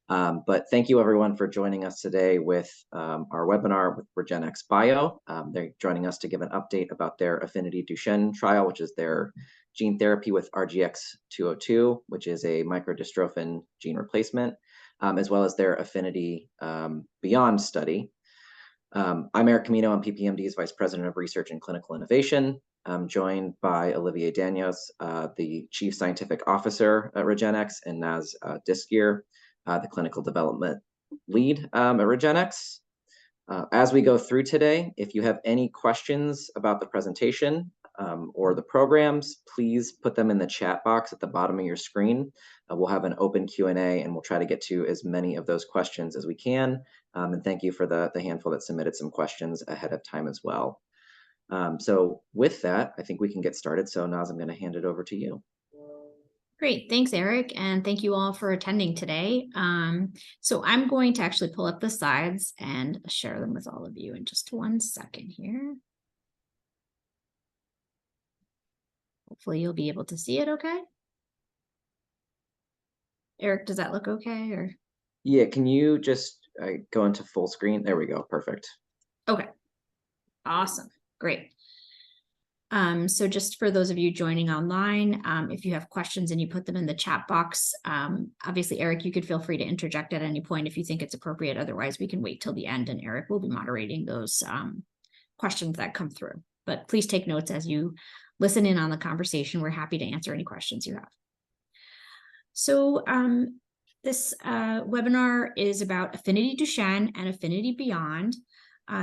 But thank you everyone for joining us today with our webinar with REGENXBIO. They're joining us to give an update about their Affinity Duchenne trial, which is their gene therapy with RGX-202, which is a microdystrophin gene replacement, as well as their Affinity Beyond study. I'm Eric Camino. I'm PPMD's Vice President of Research and Clinical Innovation. I'm joined by Olivier Danios, the Chief Scientific Officer at REGENX, and Naz Diskier, the Clinical Development Lead at REGENX. As we go through today, if you have any questions about the presentation or the programs, please put them in the chat box at the bottom of your screen. We'll have an open Q&A and we'll try to get to as many of those questions as we can. And thank you for the handful that submitted some questions ahead of time as well. So with that, I think we can get started. So Naz, I'm going to hand it over to you. Great. Thanks, Eric. And thank you all for attending today. So I'm going to actually pull up the slides and share them with all of you in just 1 second here. Hopefully you'll be able to see it okay. Eric, does that look okay? Or yeah, can you just go into full screen? There we go. Perfect. Okay. Awesome. Great. So just for those of you joining online, if you have questions and you put them in the chat box, obviously, Eric, you could feel free to interject at any point if you think it's appropriate. Otherwise, we can wait till the end and Eric will be moderating those questions that come through. But please take notes as you listen in on the conversation. We're happy to answer any questions you have. So this webinar is about Affinity Duchenne and Affinity Beyond.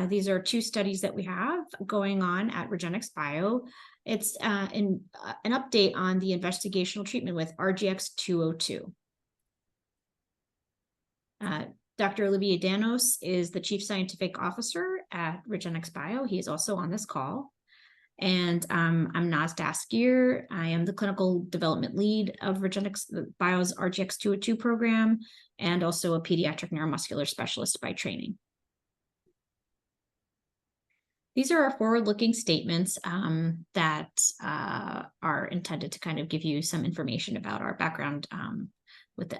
These are 2 studies that we have going on at REGENXBIO. It's an update on the investigational treatment with RGX-202. Dr. Olivier Danios is the Chief Scientific Officer at REGENXBIO. He is also on this call. And I'm Naz Diskier. I am the Clinical Development Lead of REGENXBIO's RGX-202 program and also a pediatric neuromuscular specialist by training. These are our forward-looking statements that are intended to kind of give you some information about our background with the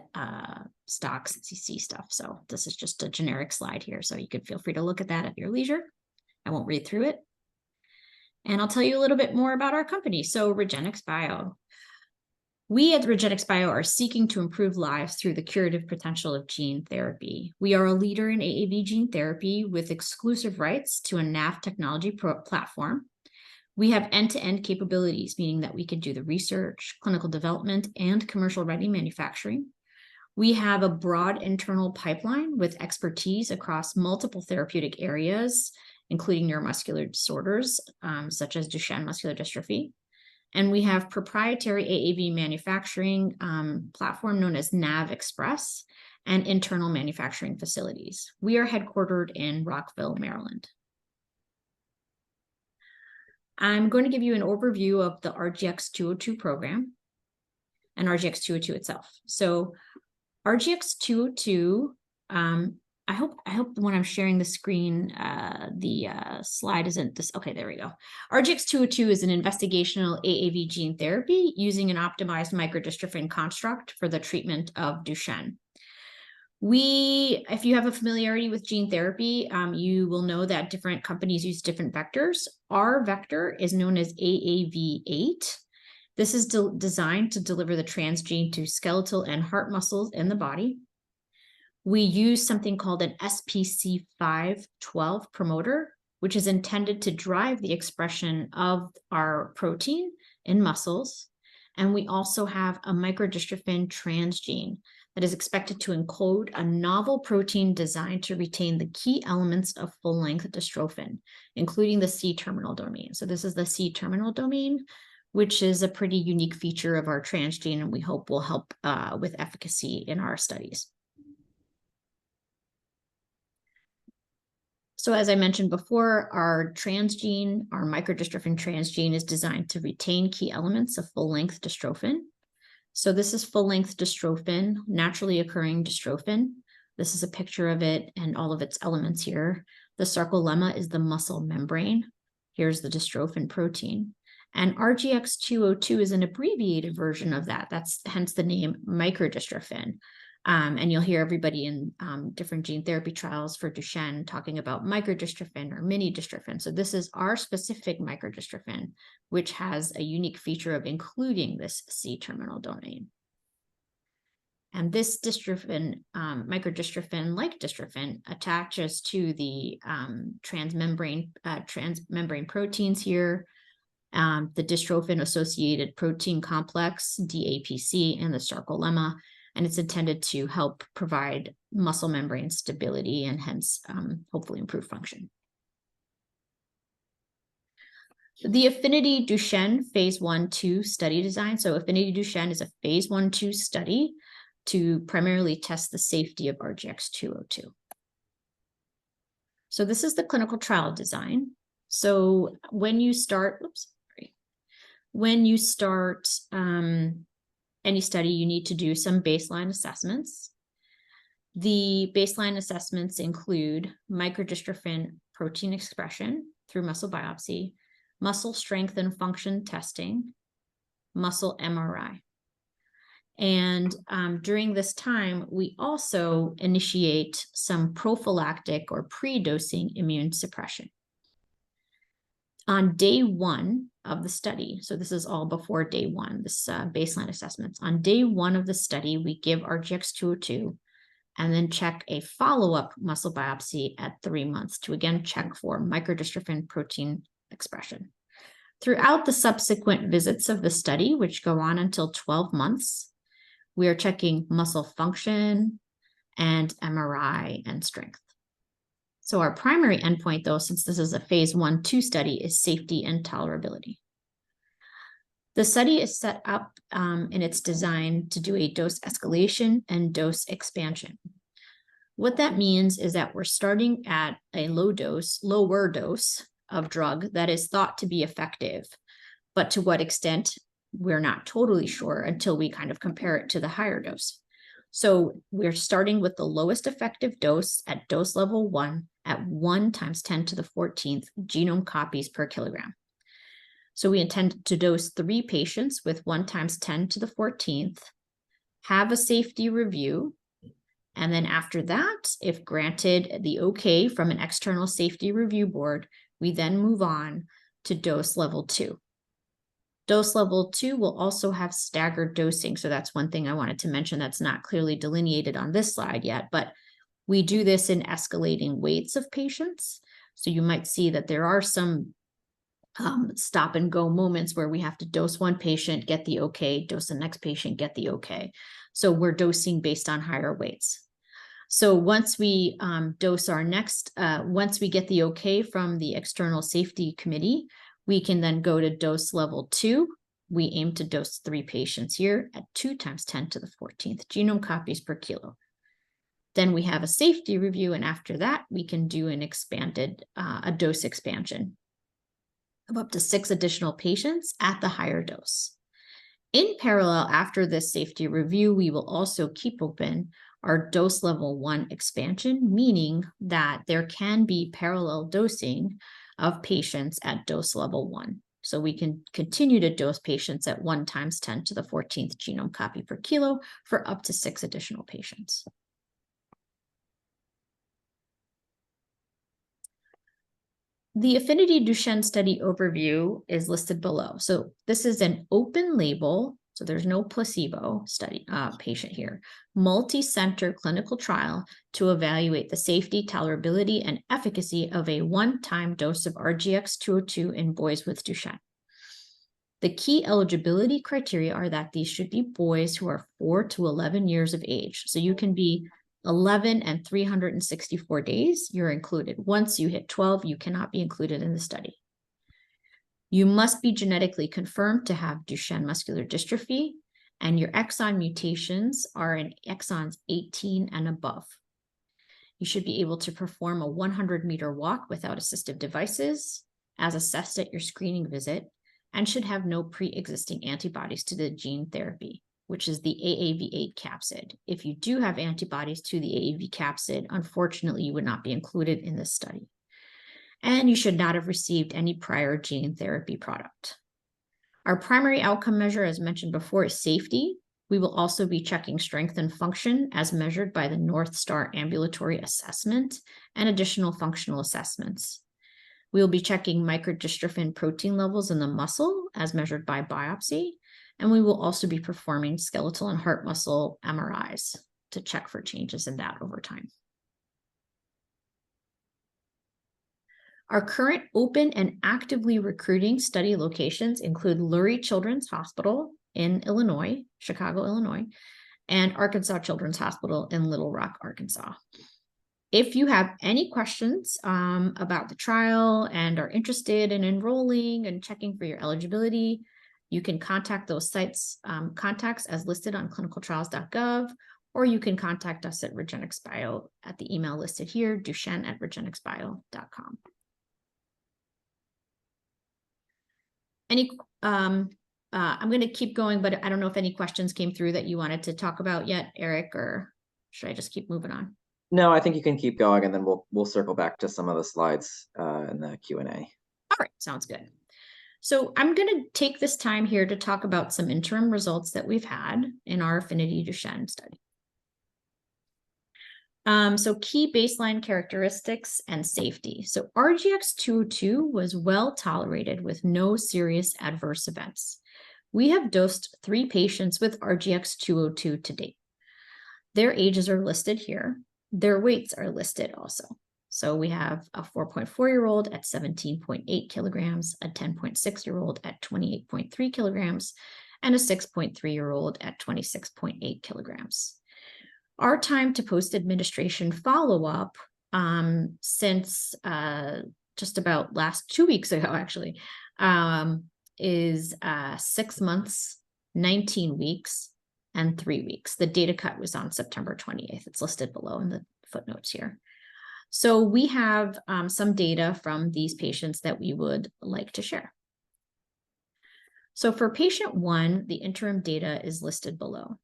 stocks, SEC stuff. So this is just a generic slide here, so you could feel free to look at that at your leisure. I won't read through it. And I'll tell you a little bit more about our company. So REGENXBIO. We at REGENXBIO are seeking to improve lives through the curative potential of gene therapy. We are a leader in AAV gene therapy with exclusive rights to a NAV technology platform. We have end-to-end capabilities, meaning that we can do the research, clinical development, and commercial-ready manufacturing. We have a broad internal pipeline with expertise across multiple therapeutic areas, including neuromuscular disorders, such as Duchenne muscular dystrophy. And we have proprietary AAV manufacturing platform known as NAV Express and internal manufacturing facilities. We are headquartered in Rockville, Maryland. I'm going to give you an overview of the RGX-202 program and RGX-202 itself. So RGX-202, I hope when I'm sharing the screen, the slide isn't this. Okay, there we go. RGX-202 is an investigational AAV gene therapy using an optimized microdystrophin construct for the treatment of Duchenne. If you have a familiarity with gene therapy, you will know that different companies use different vectors. Our vector is known as AAV8. This is designed to deliver the transgene to skeletal and heart muscles in the body. We use something called an SPC512 promoter, which is intended to drive the expression of our protein in muscles. And we also have a microdystrophin transgene that is expected to encode a novel protein designed to retain the key elements of full-length dystrophin, including the C-terminal domain. So this is the C-terminal domain, which is a pretty unique feature of our transgene, and we hope will help with efficacy in our studies. So as I mentioned before, our transgene, our microdystrophin transgene, is designed to retain key elements of full-length dystrophin. So this is full-length dystrophin, naturally occurring dystrophin. This is a picture of it and all of its elements here. The sarcolemma is the muscle membrane. Here's the dystrophin protein. And RGX-202 is an abbreviated version of that. That's hence the name microdystrophin. And you'll hear everybody in different gene therapy trials for Duchenne talking about microdystrophin or mini dystrophin. So this is our specific microdystrophin, which has a unique feature of including this C-terminal domain. And this dystrophin, microdystrophin, like dystrophin, attaches to the transmembrane proteins here, the dystrophin-associated protein complex, DAPC, and the sarcolemma, and it's intended to help provide muscle membrane stability and hence hopefully improve function. The Affinity Duchenne phase 1/2 study design. So Affinity Duchenne is a phase 1/2 study to primarily test the safety of RGX-202. So this is the clinical trial design. So when you start, any study, you need to do some baseline assessments. The baseline assessments include microdystrophin protein expression through muscle biopsy, muscle strength and function testing, muscle MRI. And during this time, we also initiate some prophylactic or pre-dosing immune suppression. On day 1 of the study, so this is all before day 1, this baseline assessments. On day 1 of the study, we give RGX-202 and then check a follow-up muscle biopsy at 3 months to again check for microdystrophin protein expression. Throughout the subsequent visits of the study, which go on until 12 months, we are checking muscle function and MRI and strength. So our primary endpoint, though, since this is a phase 1/2 study, is safety and tolerability. The study is set up in its design to do a dose escalation and dose expansion. What that means is that we're starting at a lower dose of drug that is thought to be effective, but to what extent, we're not totally sure until we kind of compare it to the higher dose. So we're starting with the lowest effective dose at dose level 1 at 1 × 10⁴ genome copies per kilogram. So we intend to dose 3 patients with 1 × 10⁴, have a safety review, and then after that, if granted the okay from an external safety review board, we then move on to dose level 2. Dose level 2 will also have staggered dosing. So that's one thing I wanted to mention that's not clearly delineated on this slide yet, but we do this in escalating weights of patients. So you might see that there are some stop and go moments where we have to dose one patient, get the okay, dose the next patient, get the okay. So we're dosing based on higher weights. So once we dose our next, once we get the okay from the external safety committee, we can then go to dose level 2. We aim to dose 3 patients here at 2 × 10⁴ genome copies per kilo. Then we have a safety review, and after that, we can do an expanded, a dose expansion of up to 6 additional patients at the higher dose. In parallel, after this safety review, we will also keep open our dose level 1 expansion, meaning that there can be parallel dosing of patients at dose level 1. So we can continue to dose patients at 1 × 10⁴ genome copy per kilo for up to 6 additional patients. The Affinity Duchenne study overview is listed below. So this is an open label, so there's no placebo study patient here, multi-center clinical trial to evaluate the safety, tolerability, and efficacy of a one-time dose of RGX-202 in boys with Duchenne. The key eligibility criteria are that these should be boys who are 4 to 11 years of age. So you can be 11 and 364 days, you're included. Once you hit 12, you cannot be included in the study. You must be genetically confirmed to have Duchenne muscular dystrophy, and your exon mutations are in exons 18 and above. You should be able to perform a 100-meter walk without assistive devices, as assessed at your screening visit, and should have no pre-existing antibodies to the gene therapy, which is the AAV8 capsid. If you do have antibodies to the AAV capsid, unfortunately, you would not be included in this study. And you should not have received any prior gene therapy product. Our primary outcome measure, as mentioned before, is safety. We will also be checking strength and function as measured by the North Star Ambulatory Assessment and additional functional assessments. We will be checking microdystrophin protein levels in the muscle as measured by biopsy, and we will also be performing skeletal and heart muscle MRIs to check for changes in that over time. Our current open and actively recruiting study locations include Lurie Children's Hospital in Illinois, Chicago, Illinois, and Arkansas Children's Hospital in Little Rock, Arkansas. If you have any questions about the trial and are interested in enrolling and checking for your eligibility, you can contact those sites contacts as listed on clinicaltrials.gov, or you can contact us at REGENXBIO at the email listed here, Duchenne@REGENXBIO.com. I'm going to keep going, but I don't know if any questions came through that you wanted to talk about yet, Eric, or should I just keep moving on? No, I think you can keep going, and then we'll circle back to some of the slides in the Q&A. All right, sounds good. So I'm going to take this time here to talk about some interim results that we've had in our Affinity Duchenne study. So key baseline characteristics and safety. So RGX-202 was well tolerated with no serious adverse events. We have dosed 3 patients with RGX-202 to date. Their ages are listed here. Their weights are listed also. So we have a 4.4-year-old at 17.8 kilograms, a 10.6-year-old at 28.3 kilograms, and a 6.3-year-old at 26.8 kilograms. Our time to post-administration follow-up since just about last 2 weeks ago, actually, is 6 months, 19 weeks, and 3 weeks. The data cut was on September 28th. It's listed below in the footnotes here. So we have some data from these patients that we would like to share. So for patient 1, the interim data is listed below.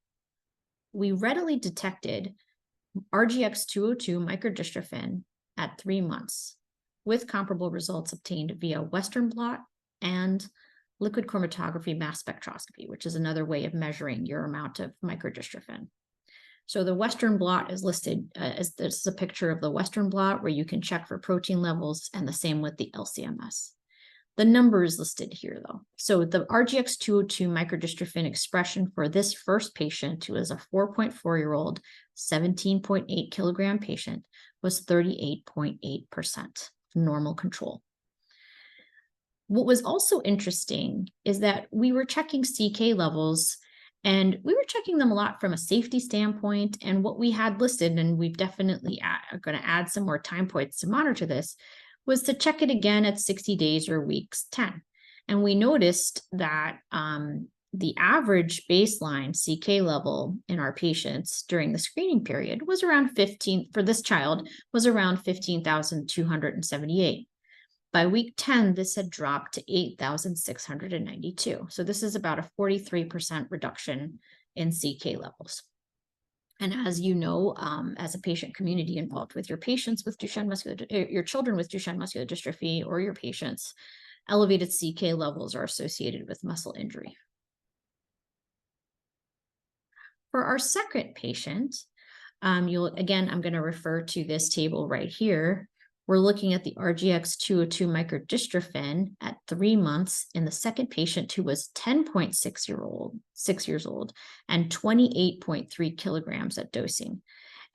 We readily detected RGX-202 microdystrophin at 3 months with comparable results obtained via Western blot and liquid chromatography mass spectroscopy, which is another way of measuring your amount of microdystrophin. So the Western blot is listed as this is a picture of the Western blot where you can check for protein levels, and the same with the LCMS. The number is listed here, though. So the RGX-202 microdystrophin expression for this first patient, who is a 4.4-year-old, 17.8 kilogram patient, was 38.8%, normal control. What was also interesting is that we were checking CK levels, and we were checking them a lot from a safety standpoint. And what we had listed, and we've definitely are going to add some more time points to monitor this, was to check it again at 60 days or weeks 10. And we noticed that the average baseline CK level in our patients during the screening period was around 15, for this child, was around 15,278. By week 10, this had dropped to 8,692. So this is about a 43% reduction in CK levels. And as you know, as a patient community involved with your patients with Duchenne muscular, your children with Duchenne muscular dystrophy, or your patients, elevated CK levels are associated with muscle injury. For our second patient, I'm going to refer to this table right here. We're looking at the RGX-202 microdystrophin at 3 months in the second patient, who was 6 years old, and 28.3 kilograms at dosing.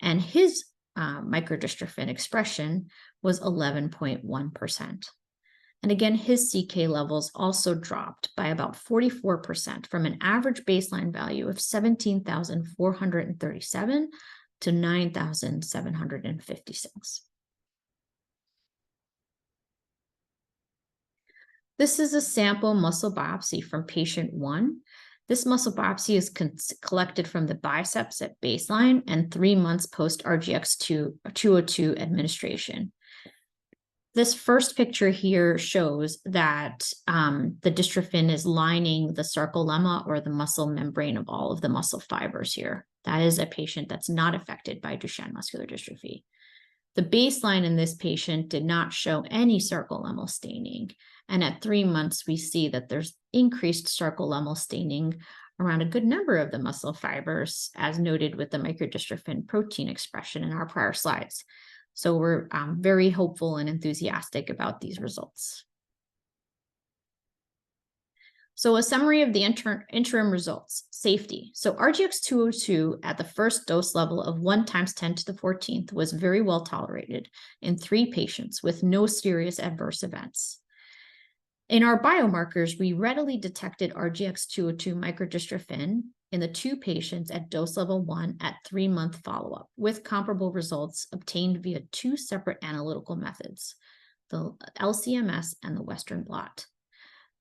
And his microdystrophin expression was 11.1%. And again, his CK levels also dropped by about 44% from an average baseline value of 17,437 to 9,756. This is a sample muscle biopsy from patient 1. This muscle biopsy is collected from the biceps at baseline and 3 months post RGX-202 administration. This first picture here shows that the dystrophin is lining the sarcolemma, or the muscle membrane of all of the muscle fibers here. That is a patient that's not affected by Duchenne muscular dystrophy. The baseline in this patient did not show any sarcolemmal staining. And at 3 months, we see that there's increased sarcolemmal staining around a good number of the muscle fibers, as noted with the microdystrophin protein expression in our prior slides. So we're very hopeful and enthusiastic about these results. So a summary of the interim results. Safety. So RGX-202 at the first dose level of 1 × 10⁻14 was very well tolerated in 3 patients with no serious adverse events. In our biomarkers, we readily detected RGX-202 microdystrophin in the 2 patients at dose level 1 at 3-month follow-up, with comparable results obtained via 2 separate analytical methods, the LCMS and the Western blot.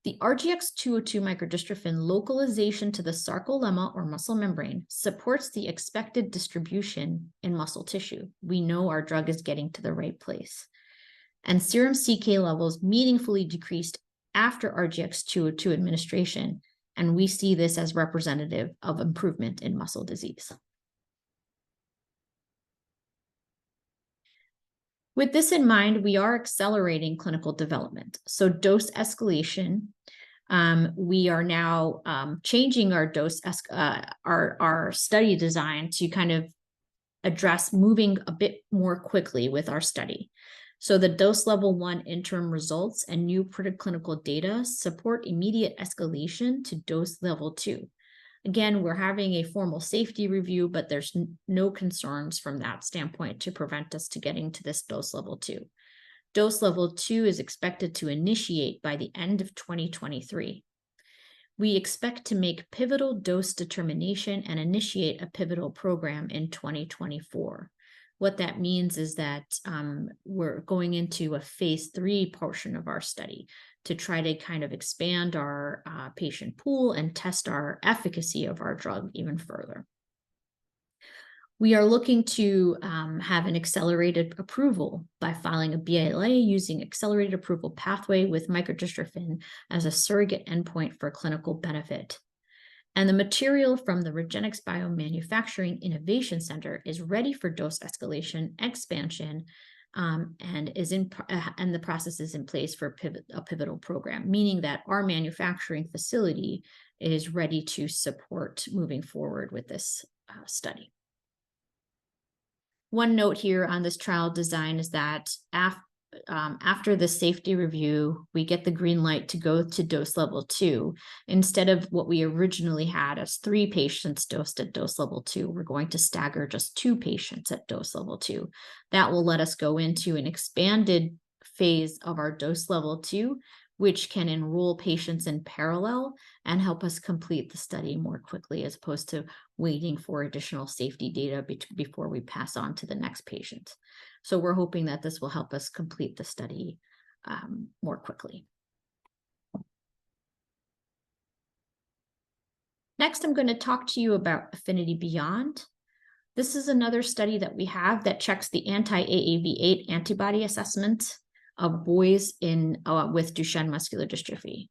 The RGX-202 microdystrophin localization to the sarcolemma or muscle membrane supports the expected distribution in muscle tissue. We know our drug is getting to the right place. And serum CK levels meaningfully decreased after RGX-202 administration, and we see this as representative of improvement in muscle disease. With this in mind, we are accelerating clinical development. So dose escalation, we are now changing our our study design to kind of address moving a bit more quickly with our study. So the dose level 1 interim results and new preclinical data support immediate escalation to dose level 2. Again, we're having a formal safety review, but there's no concerns from that standpoint to prevent us to getting to this dose level 2. Dose level 2 is expected to initiate by the end of 2023. We expect to make pivotal dose determination and initiate a pivotal program in 2024. What that means is that we're going into a phase 3 portion of our study to try to kind of expand our patient pool and test our efficacy of our drug even further. We are looking to have an accelerated approval by filing a BLA using accelerated approval pathway with microdystrophin as a surrogate endpoint for clinical benefit. And the material from the REGENXBIO Manufacturing Innovation Center is ready for dose escalation, expansion, and the process is in place for a pivotal program, meaning that our manufacturing facility is ready to support moving forward with this study. One note here on this trial design is that after the safety review, we get the green light to go to dose level 2. Instead of what we originally had as 3 patients dosed at dose level 2, we're going to stagger just 2 patients at dose level 2. That will let us go into an expanded phase of our dose level 2, which can enroll patients in parallel and help us complete the study more quickly, as opposed to waiting for additional safety data before we pass on to the next patient. So we're hoping that this will help us complete the study more quickly. Next, I'm going to talk to you about Affinity Beyond. This is another study that we have that checks the anti-AAV8 antibody assessment of boys with Duchenne muscular dystrophy.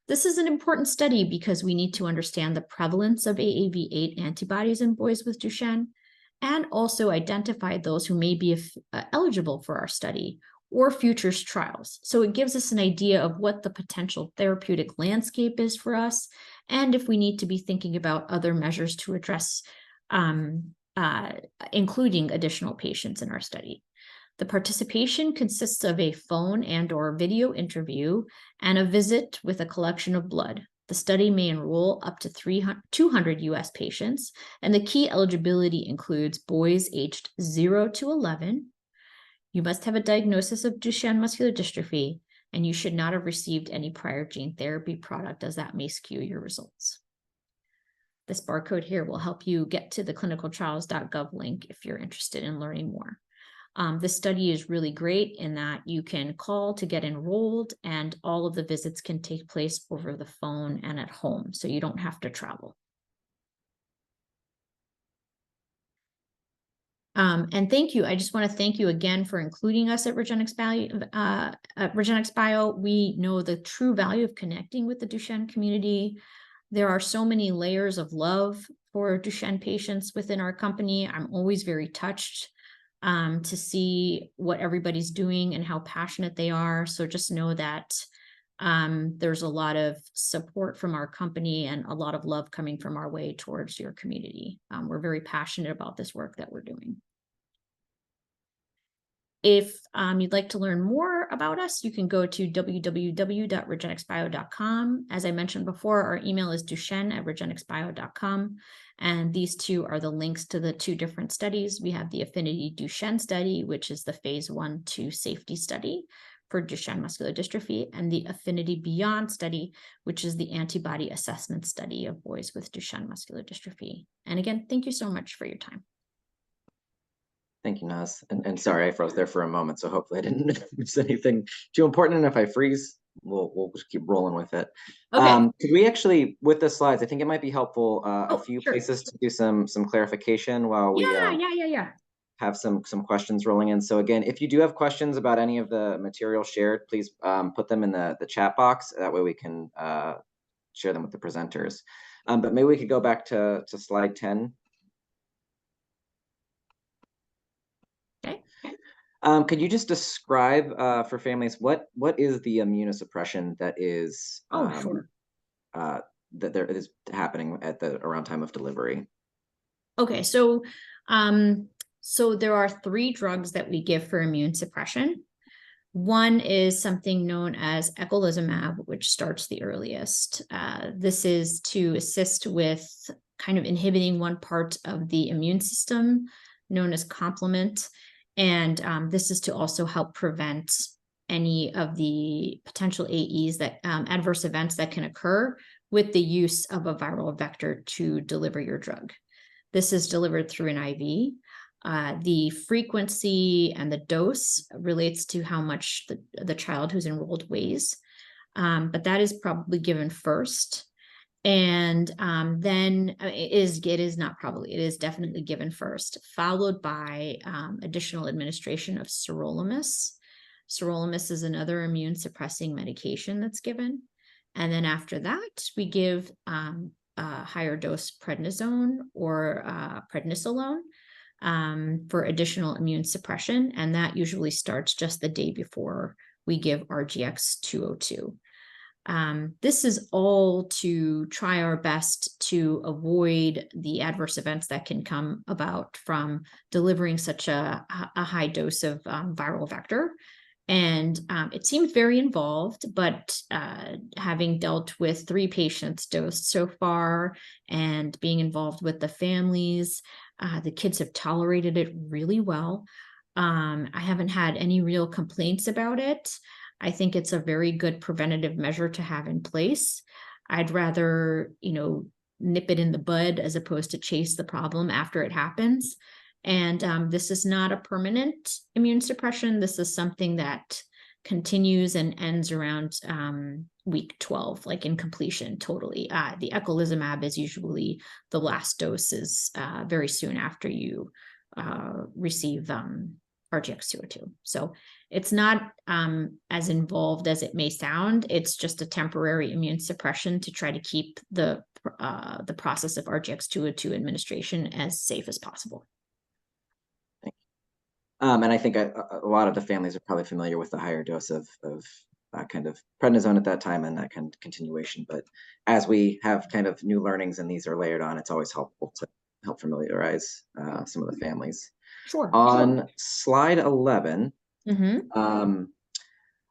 This is an important study because we need to understand the prevalence of AAV8 antibodies in boys with Duchenne, and also identify those who may be eligible for our study or future trials. So it gives us an idea of what the potential therapeutic landscape is for us, and if we need to be thinking about other measures to address, including additional patients in our study. The participation consists of a phone and/or video interview and a visit with a collection of blood. The study may enroll up to 200 U.S. patients, and the key eligibility includes boys aged 0 to 11. You must have a diagnosis of Duchenne muscular dystrophy, and you should not have received any prior gene therapy product, as that may skew your results. This barcode here will help you get to the clinicaltrials.gov link if you're interested in learning more. This study is really great in that you can call to get enrolled, and all of the visits can take place over the phone and at home, so you don't have to travel. And thank you. I just want to thank you again for including us at REGENXBIO. We know the true value of connecting with the Duchenne community. There are so many layers of love for Duchenne patients within our company. I'm always very touched to see what everybody's doing and how passionate they are. So just know that There's a lot of support from our company and a lot of love coming from our way towards your community. We're very passionate about this work that we're doing. If you'd like to learn more about us, you can go to www.regenxbio.com. As I mentioned before, our email is duchenne@regenxbio.com. And these two are the links to the two different studies. We have the Affinity Duchenne study, which is the phase 1/2 safety study for Duchenne muscular dystrophy, and the Affinity Beyond study, which is the antibody assessment study of boys with Duchenne muscular dystrophy. And again, thank you so much for your time. Thank you, Naz. And sorry, I froze there for a moment, so hopefully I didn't miss anything too important. And if I freeze, we'll just keep rolling with it. Okay. Could we actually, with the slides, I think it might be helpful, a few Sure. places to do some clarification while we Yeah. have some questions rolling in. So again, if you do have questions about any of the material shared, please put them in the chat box. That way we can share them with the presenters. But maybe we could go back to slide 10. Okay. Could you just describe for families what is the immunosuppression that is Sure. that there is happening at the around time of delivery? Okay, so there are 3 drugs that we give for immune suppression. One is something known as eculizumab, which starts the earliest. This is to assist with kind of inhibiting one part of the immune system known as complement. And this is to also help prevent any of the potential AEs that adverse events that can occur with the use of a viral vector to deliver your drug. This is delivered through an IV. The frequency and the dose relates to how much the child who's enrolled weighs, but that is probably given first. And then it is definitely given first, followed by additional administration of sirolimus. Sirolimus is another immune suppressing medication that's given. And then after that, we give higher dose prednisone or prednisolone for additional immune suppression. And that usually starts just the day before we give RGX-202. This is all to try our best to avoid the adverse events that can come about from delivering such a high dose of viral vector. And it seemed very involved, but having dealt with 3 patients dosed so far and being involved with the families, the kids have tolerated it really well. I haven't had any real complaints about it. I think it's a very good preventative measure to have in place. I'd rather, nip it in the bud as opposed to chase the problem after it happens. And this is not a permanent immune suppression. This is something that continues and ends around week 12, like in completion totally. The eculizumab is usually the last dose is very soon after you receive RGX-202. So it's not as involved as it may sound. It's just a temporary immune suppression to try to keep the process of RGX-202 administration as safe as possible. And I think a lot of the families are probably familiar with the higher dose of kind of prednisone at that time and that kind of continuation. But as we have kind of new learnings and these are layered on, it's always helpful to help familiarize some of the families. Sure. On slide 11,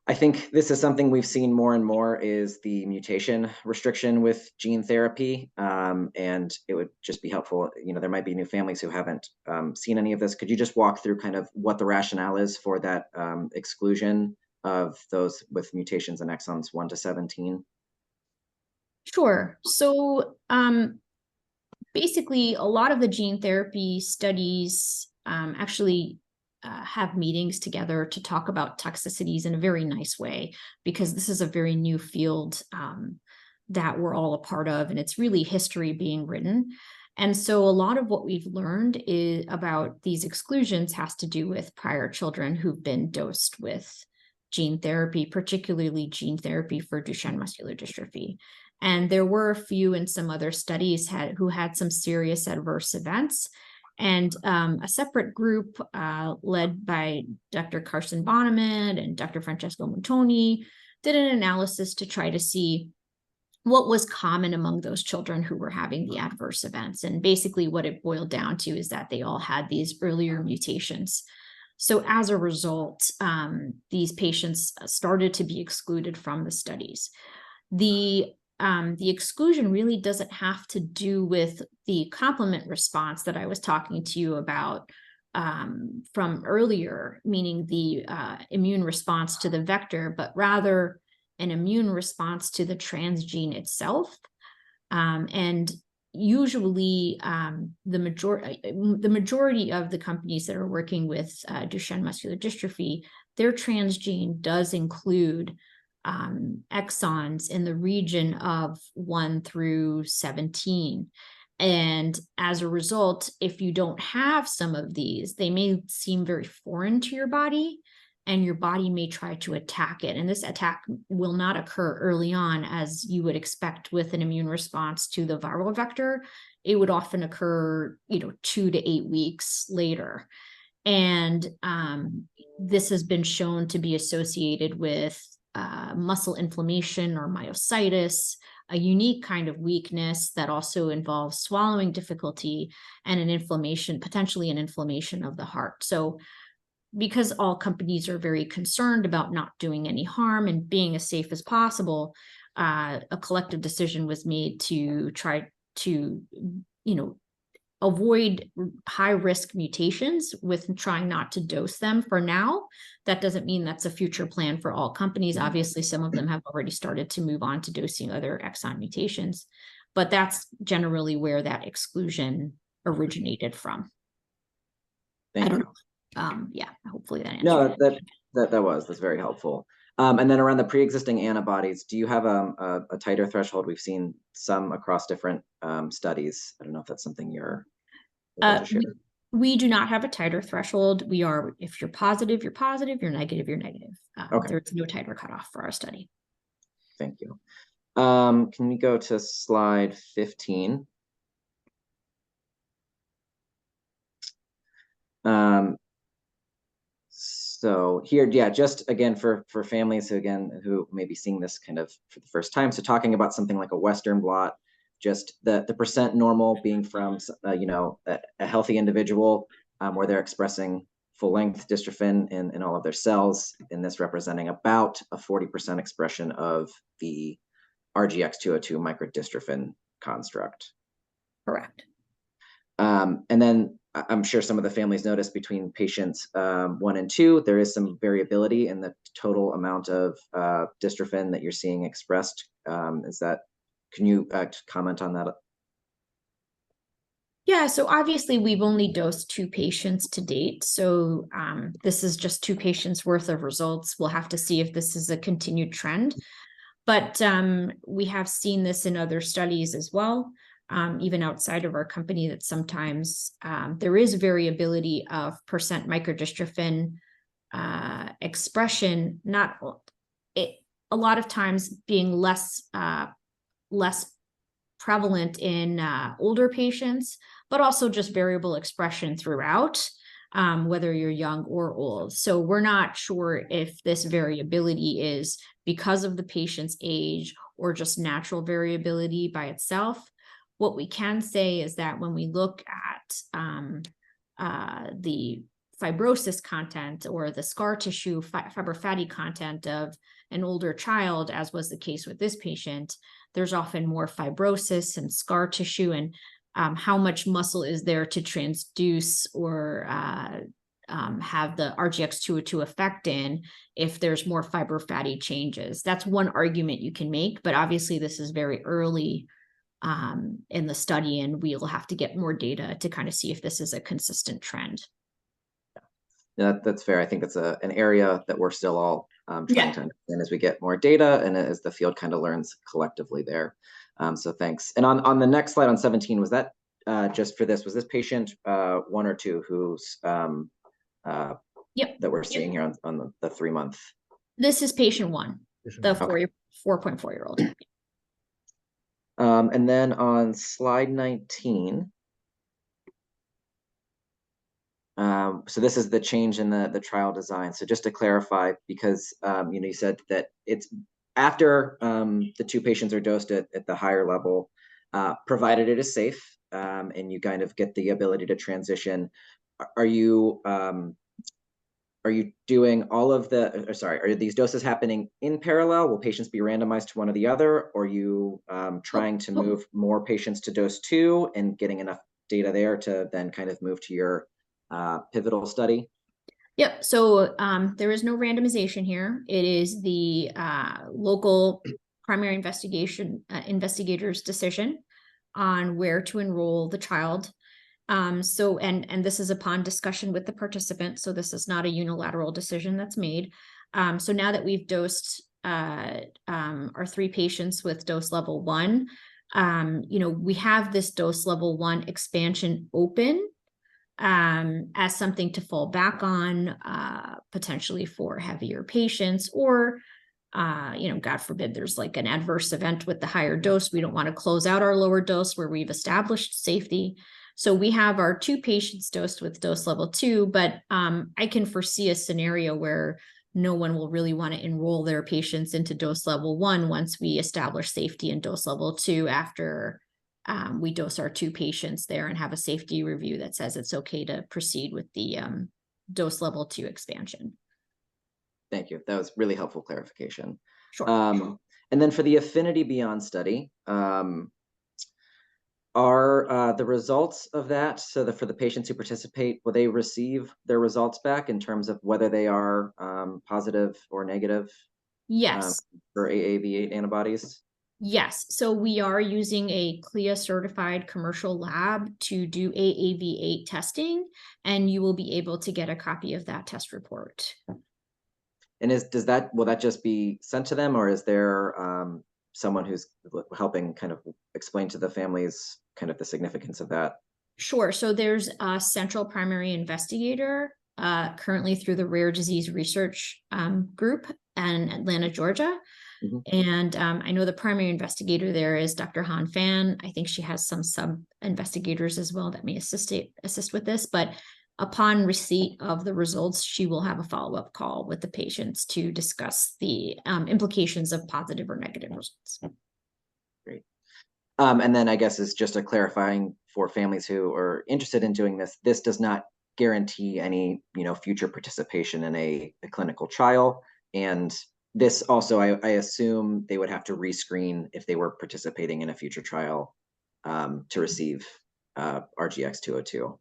I think this is something we've seen more and more is the mutation restriction with gene therapy. And it would just be helpful, there might be new families who haven't seen any of this. Could you just walk through kind of what the rationale is for that exclusion of those with mutations in exons 1 to 17? Sure. So basically, a lot of the gene therapy studies actually have meetings together to talk about toxicities in a very nice way, because this is a very new field that we're all a part of, and it's really history being written. And so a lot of what we've learned about these exclusions has to do with prior children who've been dosed with gene therapy, particularly gene therapy for Duchenne muscular dystrophy. And there were a few in some other studies who had some serious adverse events. And a separate group led by Dr. Carson Bonneman and Dr. Francesco Montoni, did an analysis to try to see what was common among those children who were having the adverse events. And basically what it boiled down to is that they all had these earlier mutations. So as a result, these patients started to be excluded from the studies. The exclusion really doesn't have to do with the complement response that I was talking to you about from earlier, meaning the immune response to the vector, but rather an immune response to the transgene itself. And usually the majority of the companies that are working with Duchenne muscular dystrophy, their transgene does include exons in the region of 1 through 17. And as a result, if you don't have some of these, they may seem very foreign to your body, and your body may try to attack it. And this attack will not occur early on, as you would expect with an immune response to the viral vector. It would often occur, 2 to 8 weeks later. And this has been shown to be associated with muscle inflammation or myositis, a unique kind of weakness that also involves swallowing difficulty and an inflammation, potentially an inflammation of the heart. So because all companies are very concerned about not doing any harm and being as safe as possible, a collective decision was made to try to, avoid high-risk mutations with trying not to dose them for now. That doesn't mean that's a future plan for all companies. Obviously, some of them have already started to move on to dosing other exon mutations, but that's generally where that exclusion originated from. Thank you. Yeah, hopefully that answers. No, that's very helpful. And then around the pre-existing antibodies, do you have a titer threshold? We've seen some across different studies. I don't know if that's something you're able to share. We do not have a titer threshold. If you're positive, you're positive. You're negative, you're negative. Okay. There's no titer cutoff for our study. Thank you. Can we go to slide 15? So here, yeah, just again for families who may be seeing this kind of for the first time. So talking about something like a Western blot, just the percent normal being from a healthy individual where they're expressing full length dystrophin in all of their cells, and this representing about a 40% expression of the RGX-202 microdystrophin construct. Correct. And then I'm sure some of the families noticed between patients 1 and 2, there is some variability in the total amount of dystrophin that you're seeing expressed. Can you comment on that? Yeah, so obviously we've only dosed 2 patients to date. So this is just 2 patients worth of results. We'll have to see if this is a continued trend. But we have seen this in other studies as well. Even outside of our company, that sometimes there is variability of percent microdystrophin expression, a lot of times being less prevalent in older patients, but also just variable expression throughout, whether you're young or old. So we're not sure if this variability is because of the patient's age or just natural variability by itself. What we can say is that when we look at the fibrosis content or the scar tissue fibrofatty content of an older child, as was the case with this patient, there's often more fibrosis and scar tissue, and how much muscle is there to transduce or have the RGX-202 effect in if there's more fibrofatty changes. That's one argument you can make, but obviously this is very early in the study, and we'll have to get more data to kind of see if this is a consistent trend. Yeah, that's fair. I think it's an area that we're still all trying to understand as we get more data and as the field kind of learns collectively there. So thanks. And on the next slide on 17, was that just for this? Was this patient 1 or 2 who's that we're seeing here on the 3-month? This is patient 1, the 4.4-year-old. And then on slide 19, so this is the change in the trial design. So just to clarify, because you said that it's after the 2 patients are dosed at the higher level, provided it is safe and you kind of get the ability to transition, are you doing all of the, sorry, are these doses happening in parallel? Will patients be randomized to one or the other? Or are you trying to move more patients to dose 2 and getting enough data there to then kind of move to your pivotal study? Yep. So there is no randomization here. It is the local primary investigator's decision on where to enroll the child. So this is upon discussion with the participant. So this is not a unilateral decision that's made. So now that we've dosed our 3 patients with dose level 1, we have this dose level 1 expansion open as something to fall back on, potentially for heavier patients, or God forbid there's like an adverse event with the higher dose. We don't want to close out our lower dose where we've established safety. So we have our 2 patients dosed with dose level 2, but I can foresee a scenario where no one will really want to enroll their patients into dose level 1 once we establish safety in dose level 2 after we dose our 2 patients there and have a safety review that says it's okay to proceed with the dose level 2 expansion. Thank you. That was really helpful clarification. Sure. And then for the Affinity Beyond study, are the results of that, so that for the patients who participate, will they receive their results back in terms of whether they are positive or negative? Yes. For AAV8 antibodies? Yes. So we are using a CLIA certified commercial lab to do AAV8 testing, and you will be able to get a copy of that test report. And will that just be sent to them, or is there someone who's helping kind of explain to the families kind of the significance of that? Sure. So there's a central primary investigator currently through the Rare Disease Research Group in Atlanta, Georgia. Mm-hmm. And I know the primary investigator there is Dr. Han Fan. I think she has some sub-investigators as well that may assist with this. But upon receipt of the results, she will have a follow-up call with the patients to discuss the implications of positive or negative results. Great. And then I guess is just a clarifying for families who are interested in doing this. This does not guarantee any, future participation in a clinical trial. And this also, I assume they would have to rescreen if they were participating in a future trial to receive RGX-202.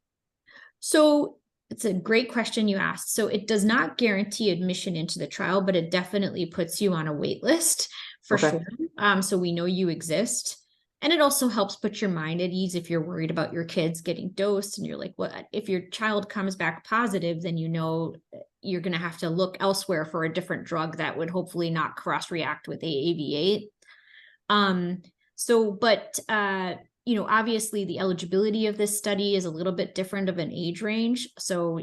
So it's a great question you asked. So it does not guarantee admission into the trial, but it definitely puts you on a wait list for sure. So we know you exist. And it also helps put your mind at ease if you're worried about your kids getting dosed and you're like, what if your child comes back positive, then you're going to have to look elsewhere for a different drug that would hopefully not cross-react with AAV8. Obviously the eligibility of this study is a little bit different of an age range. So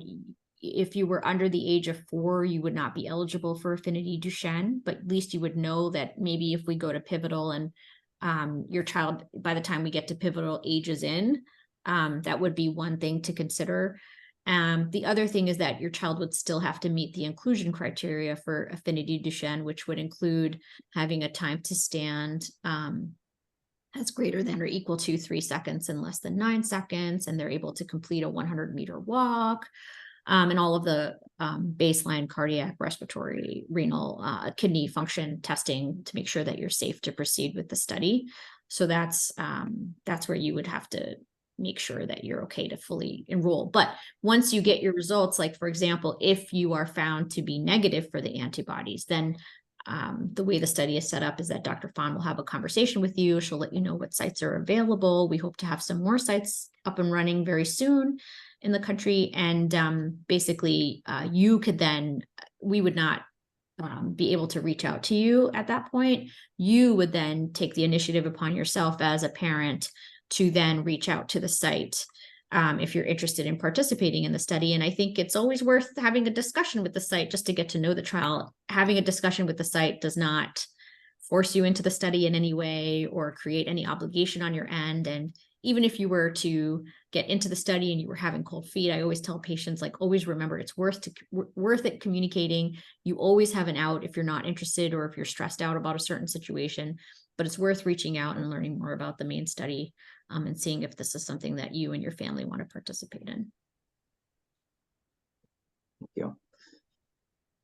if you were under the age of 4, you would not be eligible for Affinity Duchenne, but at least you would know that maybe if we go to pivotal and your child, by the time we get to pivotal, ages in, that would be one thing to consider. The other thing is that your child would still have to meet the inclusion criteria for Affinity Duchenne, which would include having a time to stand that's greater than or equal to 3 seconds and less than 9 seconds, and they're able to complete a 100-meter walk, and all of the baseline cardiac, respiratory, renal, kidney function testing to make sure that you're safe to proceed with the study. So that's where you would have to make sure that you're okay to fully enroll. But once you get your results, like for example, if you are found to be negative for the antibodies, then the way the study is set up is that Dr. Fan will have a conversation with you. She'll let you know what sites are available. We hope to have some more sites up and running very soon in the country. And basically, we would not be able to reach out to you at that point. You would then take the initiative upon yourself as a parent to then reach out to the site if you're interested in participating in the study. And I think it's always worth having a discussion with the site just to get to know the trial. Having a discussion with the site does not force you into the study in any way or create any obligation on your end. And even if you were to get into the study and you were having cold feet, I always tell patients, like, always remember it's worth it communicating. You always have an out if you're not interested or if you're stressed out about a certain situation, but it's worth reaching out and learning more about the main study, and seeing if this is something that you and your family want to participate in. Thank you.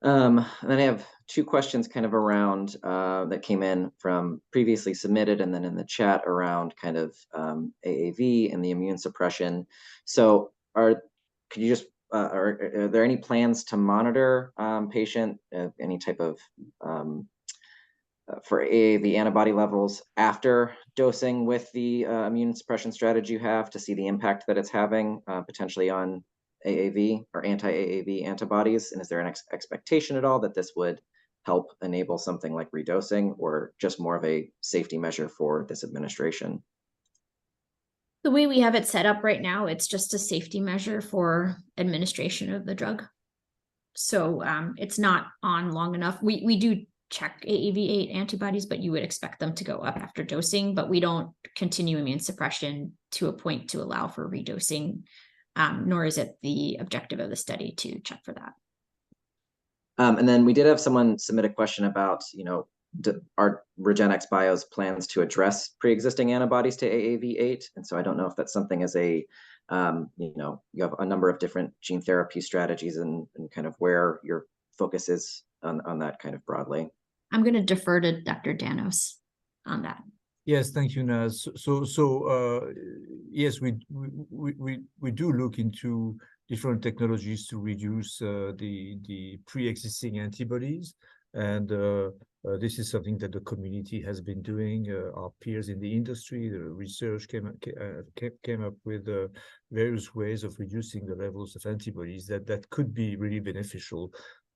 And then I have two questions kind of around that came in from previously submitted and then in the chat around kind of AAV and the immune suppression. So are there any plans to monitor patient any type of for AAV antibody levels after dosing with the immune suppression strategy you have to see the impact that it's having potentially on AAV or anti-AAV antibodies? And is there an expectation at all that this would help enable something like redosing, or just more of a safety measure for this administration? The way we have it set up right now, it's just a safety measure for administration of the drug. So it's not on long enough. We do check AAV8 antibodies, but you would expect them to go up after dosing, but we don't continue immune suppression to a point to allow for redosing, nor is it the objective of the study to check for that. And then we did have someone submit a question about, are REGENXBIO's plans to address pre-existing antibodies to AAV8? And so I don't know if that's something as a, you have a number of different gene therapy strategies and kind of where your focus is on that kind of broadly. I'm going to defer to Dr. Danos on that. Yes, thank you, Naz. Yes, we do look into different technologies to reduce the pre-existing antibodies, and this is something that the community has been doing. Our peers in the industry, the research came up with various ways of reducing the levels of antibodies that could be really beneficial.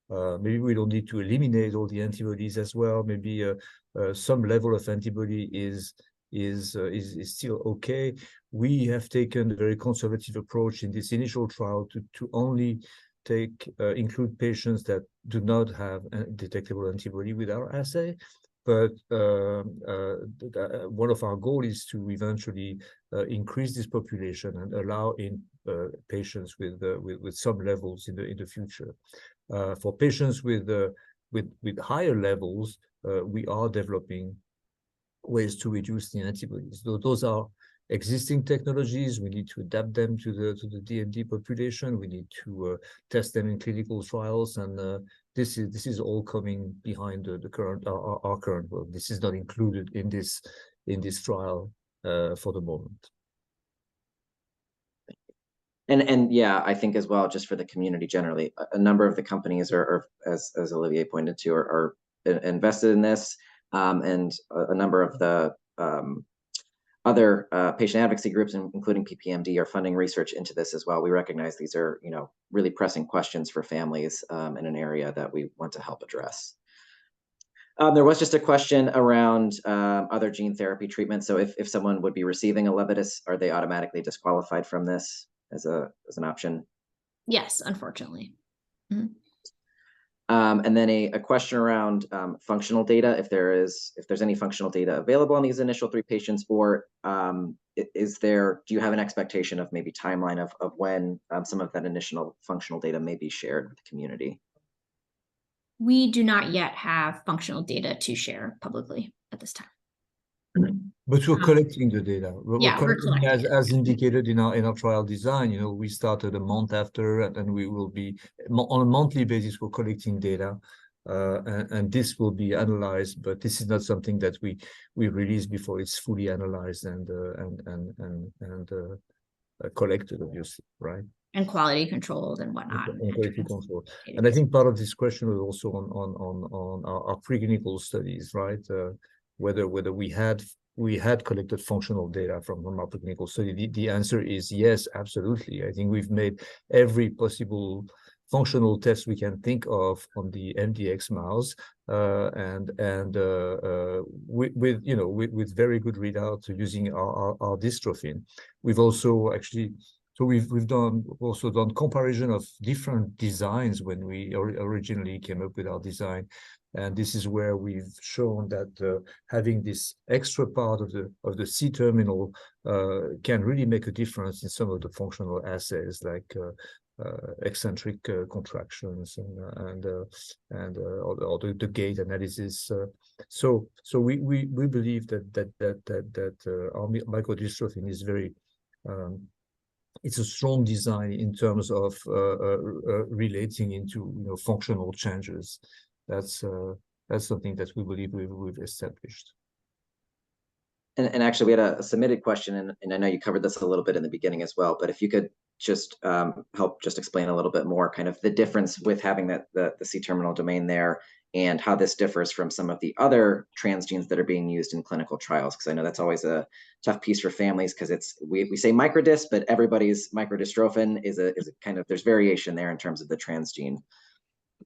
Maybe we don't need to eliminate all the antibodies as well. Maybe some level of antibody is still okay. We have taken a very conservative approach in this initial trial to only include patients that do not have a detectable antibody with our assay. But one of our goals is to eventually increase this population and allow in patients with some levels in the future. For patients with higher levels, we are developing ways to reduce the antibodies. Those are existing technologies. We need to adapt them to the DMD population. We need to test them in clinical trials, and this is all coming behind the current our current work. This is not included in this trial for the moment. And yeah, I think as well, just for the community generally, a number of the companies are as Olivier pointed to, are invested in this, and a number of the other patient advocacy groups, including PPMD, are funding research into this as well. We recognize these are, really pressing questions for families in an area that we want to help address. There was just a question around other gene therapy treatments. So if someone would be receiving ELEVIDYS, are they automatically disqualified from this as an option? Yes, unfortunately. Mm-hmm. And then a question around functional data, if there's any functional data available on these initial 3 patients, or do you have an expectation of maybe timeline of when some of that initial functional data may be shared with the community? We do not yet have functional data to share publicly at this time. But we're collecting the data. We're collecting as indicated in our trial design. We started a month after, and we will be on a monthly basis. We're collecting data, and this will be analyzed. But this is not something that we release before it's fully analyzed and collected, obviously, right? And quality controlled and whatnot. And quality control. And I think part of this question was also on our preclinical studies, right? Whether we had collected functional data from our preclinical study. The answer is yes, absolutely. I think we've made every possible functional test we can think of on the MDX mouse, and with very good readouts using our dystrophin. We've also actually So we've also done comparison of different designs when we originally came up with our design, and this is where we've shown that having this extra part of the C-terminal can really make a difference in some of the functional assays like eccentric contractions and the gait analysis. So we believe that our microdystrophin is very it's a strong design in terms of relating into functional changes. That's something that we believe we've established. And actually, we had a submitted question, and I know you covered this a little bit in the beginning as well, but if you could just help just explain a little bit more kind of the difference with having the C-terminal domain there and how this differs from some of the other transgenes that are being used in clinical trials, because I know that's always a tough piece for families, because we say microdys, but everybody's microdystrophin is a kind of, there's variation there in terms of the transgene.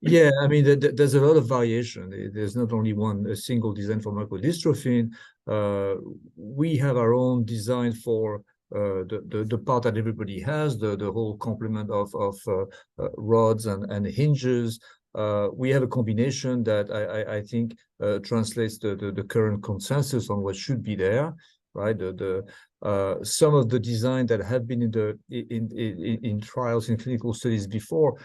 Yeah, I mean, there's a lot of variation. There's not only a single design for microdystrophin. We have our own design for the part that everybody has, the whole complement of rods and hinges. We have a combination that I think translates the current consensus on what should be there, right? Some of the design that have been in trials in clinical studies before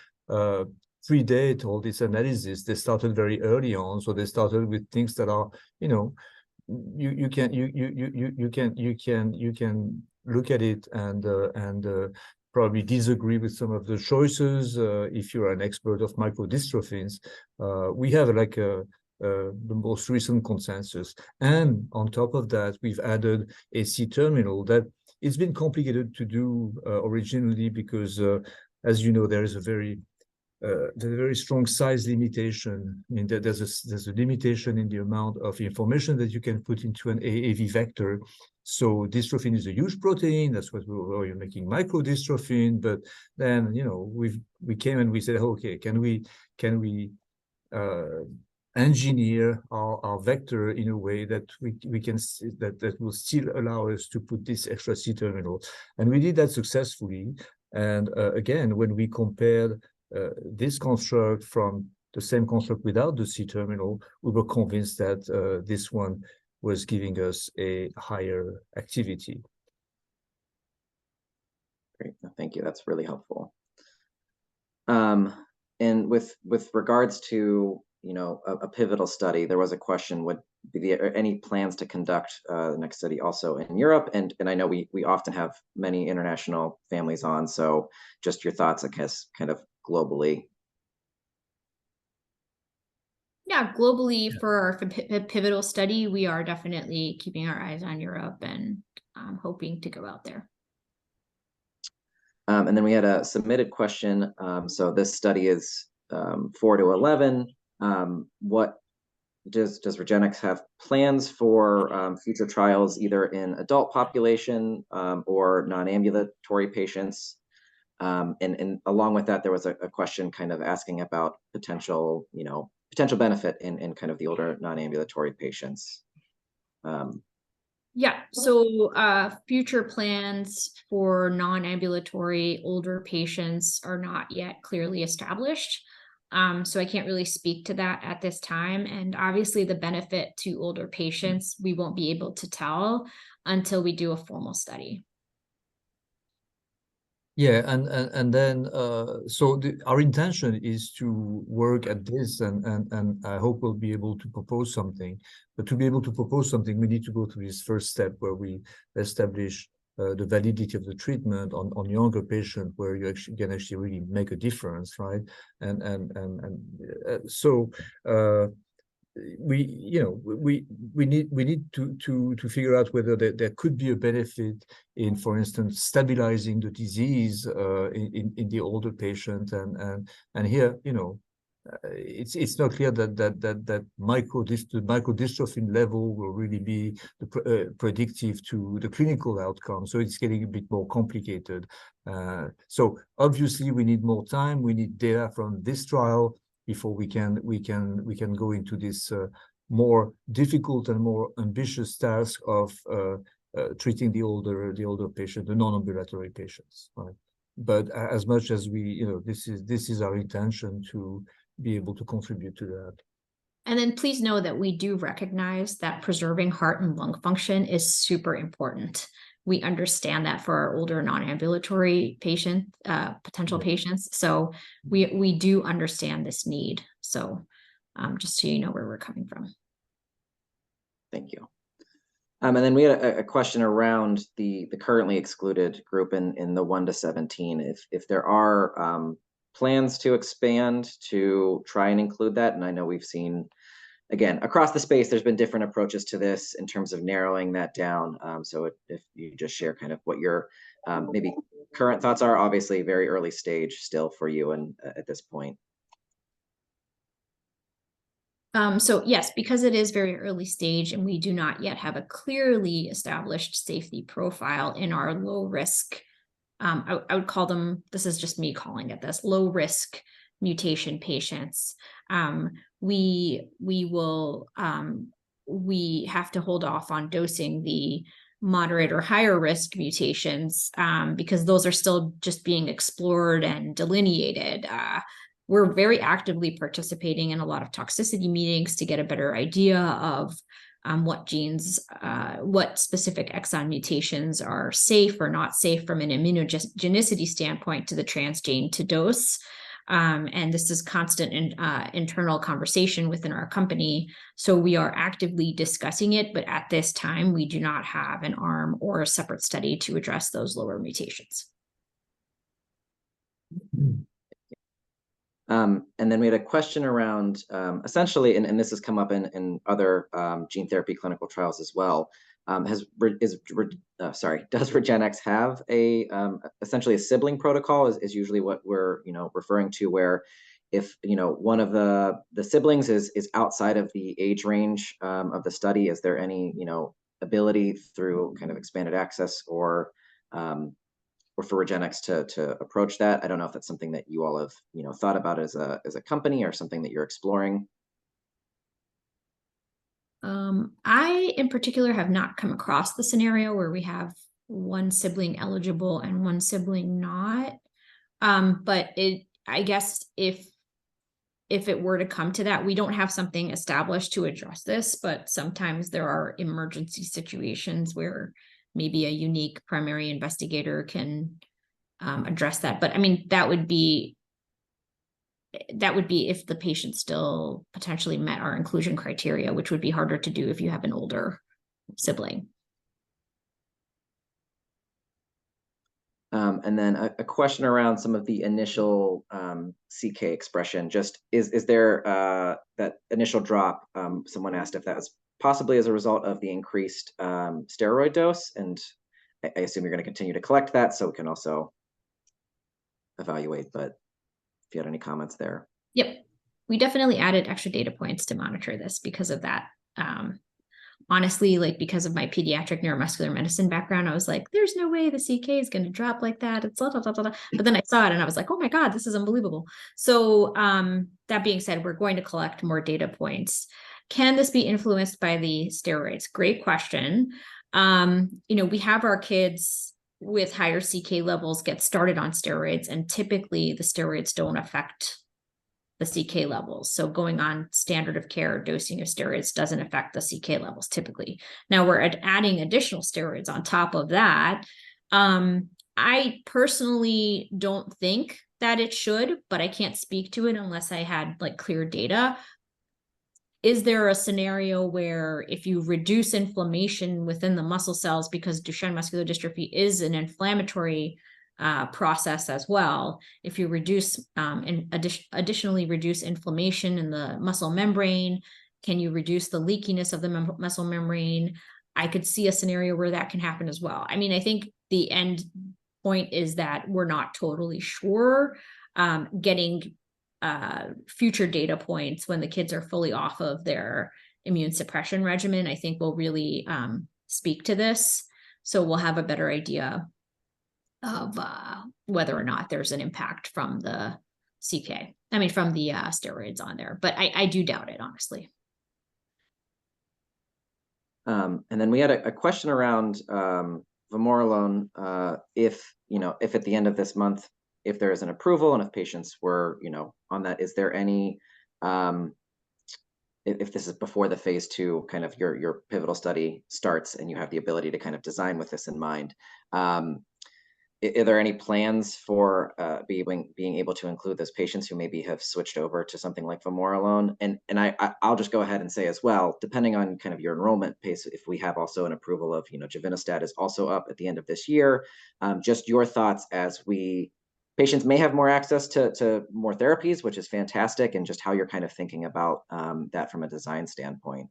predate all this analysis. They started very early on, so they started with things that are, you can look at it and probably disagree with some of the choices if you're an expert of microdystrophins. We have like the most recent consensus, and on top of that, we've added a C-terminal that it's been complicated to do originally because, as you know, there is a very strong size limitation. I mean, there's a limitation in the amount of information that you can put into an AAV vector. So dystrophin is a huge protein. That's what you're making microdystrophin. But then, we came and we said, okay, can we engineer our vector in a way that we can that will still allow us to put this extra C-terminal, and we did that successfully. And again, when we compared this construct from the same construct without the C-terminal, we were convinced that this one was giving us a higher activity. Great, thank you. That's really helpful. And with regards to a pivotal study, there was a question: would be any plans to conduct the next study also in Europe? And I know we often have many international families on, so just your thoughts, I guess, kind of globally. Yeah, globally for our pivotal study, we are definitely keeping our eyes on Europe and hoping to go out there. And then we had a submitted question. So this study is 4 to 11. What does REGENX have plans for future trials, either in adult population or non-ambulatory patients? And along with that, there was a question kind of asking about potential benefit in kind of the older non-ambulatory patients. Yeah, so future plans for non-ambulatory older patients are not yet clearly established. So I can't really speak to that at this time. And obviously the benefit to older patients, we won't be able to tell until we do a formal study. Yeah, and then so our intention is to work at this, and I hope we'll be able to propose something. But to be able to propose something, we need to go through this first step where we establish the validity of the treatment on younger patients, where you can actually really make a difference, right? So we need to figure out whether there could be a benefit in, for instance, stabilizing the disease in the older patient, and here it's not clear that microdystrophin level will really be predictive to the clinical outcome. So it's getting a bit more complicated. So obviously we need more time. We need data from this trial before we can go into this more difficult and more ambitious task of treating the older patient, the non-ambulatory patients, right? But as much as we, this is our intention to be able to contribute to that. And then please know that we do recognize that preserving heart and lung function is super important. We understand that for our older non-ambulatory potential patients. So we do understand this need. So just so you know where we're coming from. Thank you. And then we had a question around the currently excluded group in the 1 to 17. If there are plans to expand to try and include that, and I know we've seen, again, across the space, there's been different approaches to this in terms of narrowing that down. So if you just share kind of what your maybe current thoughts are, obviously very early stage still for you and at this point. So yes, because it is very early stage and we do not yet have a clearly established safety profile in our low risk, I would call them, this is just me calling it this, low risk mutation patients. We have to hold off on dosing the moderate or higher risk mutations because those are still just being explored and delineated. We're very actively participating in a lot of toxicity meetings to get a better idea of what genes, what specific exon mutations are safe or not safe from an immunogenicity standpoint to the transgene to dose. And this is constant internal conversation within our company. So we are actively discussing it, but at this time, we do not have an arm or a separate study to address those lower mutations. And then we had a question around essentially, and this has come up in other gene therapy clinical trials as well. Does REGENX have essentially a sibling protocol is usually what we're referring to, where if one of the siblings is outside of the age range of the study, is there any ability through kind of expanded access or for REGENX to approach that? I don't know if that's something that you all have thought about as a company or something that you're exploring. I in particular have not come across the scenario where we have one sibling eligible and one sibling not. But I guess if it were to come to that, we don't have something established to address this, but sometimes there are emergency situations where maybe a unique primary investigator can address that. But I mean, that would be if the patient still potentially met our inclusion criteria, which would be harder to do if you have an older sibling. And then a question around some of the initial CK expression. Just is there that initial drop? Someone asked if that was possibly as a result of the increased steroid dose, and I assume you're going to continue to collect that, so we can also evaluate. But if you had any comments there. Yep, we definitely added extra data points to monitor this because of that. Honestly, like because of my pediatric neuromuscular medicine background, I was like, there's no way the CK is going to drop like that. It's blah, blah, blah, blah. But then I saw it and I was like, oh my God, this is unbelievable. So that being said, we're going to collect more data points. Can this be influenced by the steroids? Great question. We have our kids with higher CK levels get started on steroids, and typically the steroids don't affect the CK levels. So going on standard of care dosing of steroids doesn't affect the CK levels typically. Now we're adding additional steroids on top of that. I personally don't think that it should, but I can't speak to it unless I had like clear data. Is there a scenario where if you reduce inflammation within the muscle cells, because Duchenne muscular dystrophy is an inflammatory process as well, if you reduce additionally reduce inflammation in the muscle membrane, can you reduce the leakiness of the muscle membrane? I could see a scenario where that can happen as well. I mean, I think the end point is that we're not totally sure. Getting future data points when the kids are fully off of their immune suppression regimen, I think will really speak to this. So we'll have a better idea of whether or not there's an impact from the from the steroids on there. But I do doubt it, honestly. And then we had a question around vamorolone. If at the end of this month, if there is an approval and if patients were on that, is there any if this is before the phase 2 kind of your pivotal study starts and you have the ability to kind of design with this in mind, are there any plans for being able to include those patients who maybe have switched over to something like vamorolone? And I'll just go ahead and say as well, depending on kind of your enrollment pace, if we have also an approval of, Givinostat is also up at the end of this year, just your thoughts as patients may have more access to more therapies, which is fantastic, and just how you're kind of thinking about that from a design standpoint.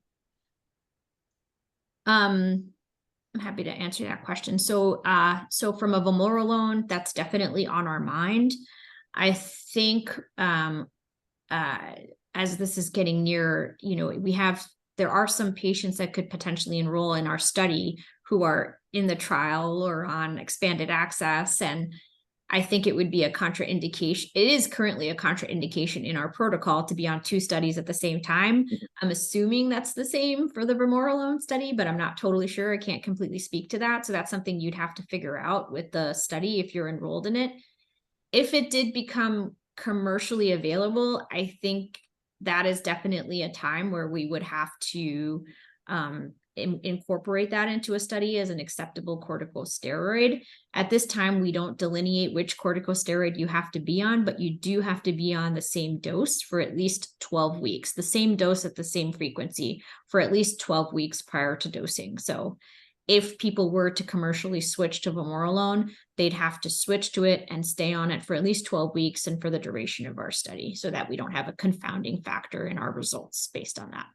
I'm happy to answer that question. So from a vamorolone, that's definitely on our mind. I think as this is getting near, there are some patients that could potentially enroll in our study who are in the trial or on expanded access, and I think it would be a contraindication. It is currently a contraindication in our protocol to be on 2 studies at the same time. I'm assuming that's the same for the vamorolone study, but I'm not totally sure. I can't completely speak to that. So that's something you'd have to figure out with the study if you're enrolled in it. If it did become commercially available, I think that is definitely a time where we would have to incorporate that into a study as an acceptable corticosteroid. At this time, we don't delineate which corticosteroid you have to be on, but you do have to be on the same dose for at least 12 weeks, the same dose at the same frequency for at least 12 weeks prior to dosing. So if people were to commercially switch to vamorolone, they'd have to switch to it and stay on it for at least 12 weeks and for the duration of our study, so that we don't have a confounding factor in our results based on that.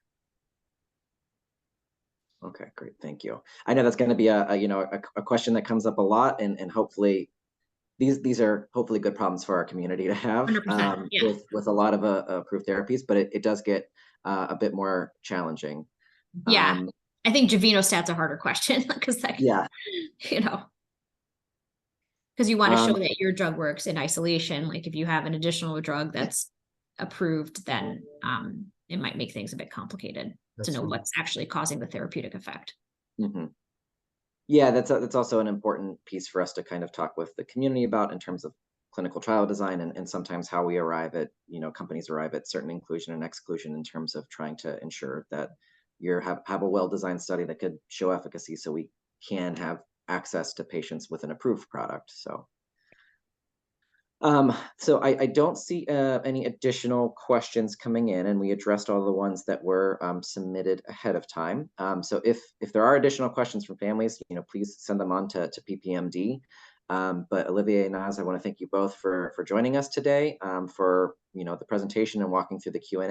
Okay, great. Thank you. I know that's going to be a question that comes up a lot, and hopefully these are hopefully good problems for our community to have yeah. with a lot of approved therapies, but it does get a bit more challenging. Yeah, I think Givinostat's a harder question because yeah, because you want to show that your drug works in isolation. Like if you have an additional drug that's approved, then it might make things a bit complicated to know what's actually causing the therapeutic effect. Mm-hmm. Yeah, that's also an important piece for us to kind of talk with the community about in terms of clinical trial design, and sometimes how we arrive at, companies arrive at certain inclusion and exclusion in terms of trying to ensure that you have a well-designed study that could show efficacy, so we can have access to patients with an approved product. So I don't see any additional questions coming in, and we addressed all the ones that were submitted ahead of time. So if there are additional questions from families, please send them on to PPMD. But Olivier and Naz, I want to thank you both for joining us today, for the presentation and walking through the Q&A.